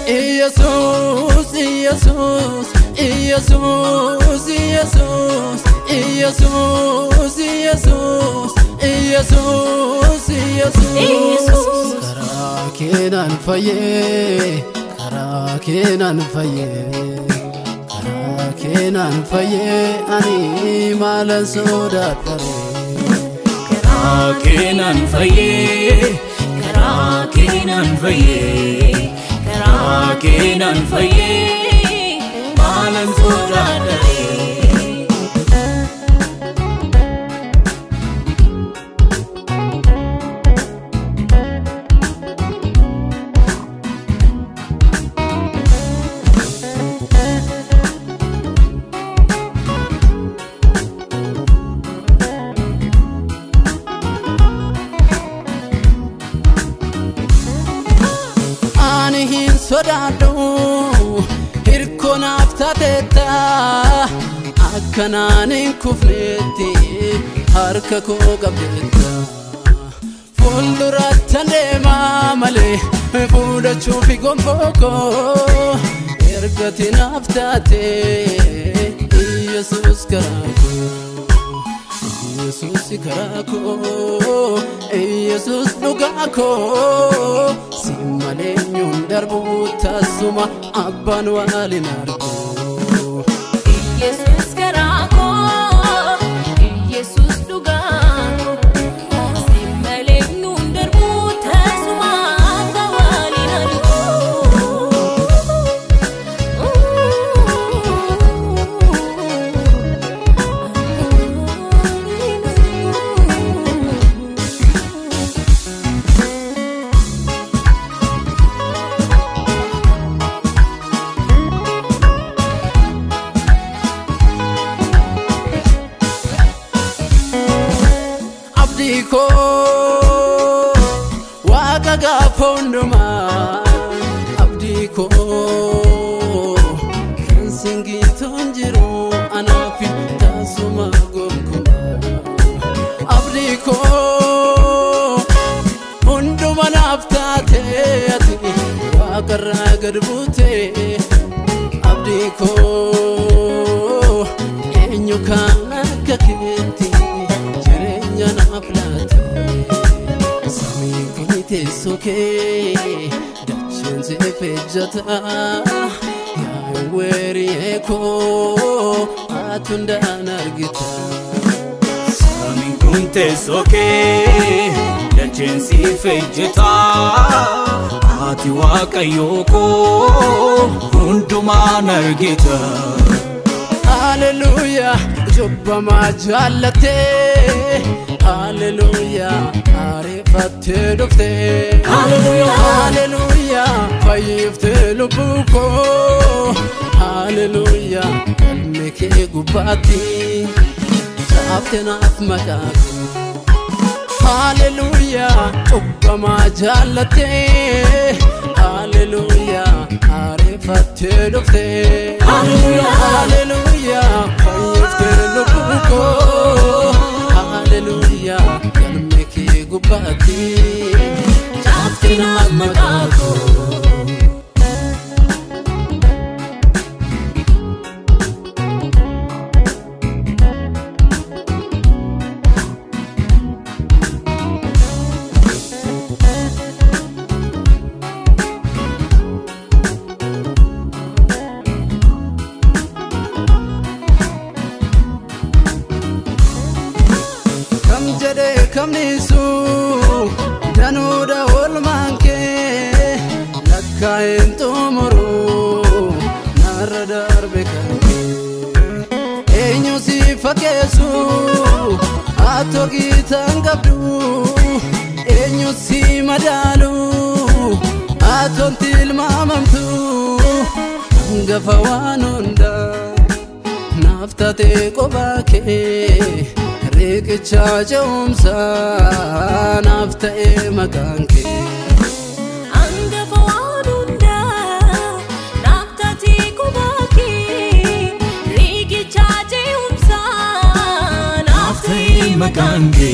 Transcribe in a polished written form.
Jesus, Jesus, Jesus, Jesus, Jesus, Jesus, Jesus. Karakenan faye, karakenan faye, karakenan faye, ani malan soda pare. Karakenan faye, karakenan faye, karakenan faye, malan soda pare. Sodado hirkona aftateta akananin kufneti harka ko gabdeta fulduratane mamale fuda chufi gomboko ergatin aftate Jesus karako Jesus karako Jesus lugako simalenyon darbu tasuma abban walinarko Jesus karako Jesus lugako simalenyon darbu tasuma abban walinarko Diko wakaga pondoma abdiko singi tonjiro anafi tasuma gomkuma abdiko pondoma naftate ati wakara gadbute abdiko enyukana kaketi Sami kunite soke dachenze fejata ya weri eko atunda nargita Sami kunite soke dachenze fejata ati wakayoko hunduma nargita Hallelujah jobba majalate Hallelujah arifate dofte Hallelujah Hallelujah fayifte lubuko Hallelujah kalmeke gubati saftena afmakako Hallelujah jobba majalate Hallelujah arifate dofte Hallelujah Hallelujah fayifte lubuko Hallelujah kalmeke gubati saftena afmakako Kamnisu danuda olmanke lakkain tumuru naradar bekanke enyu si fakesu atogi tangabdu enyu si madalu atontil mamamtu ngafawanunda naftate kobake Rikicha jomsa nafta makanke Anga fawadunda nafta tikubaki Rikicha jomsa nafta makanke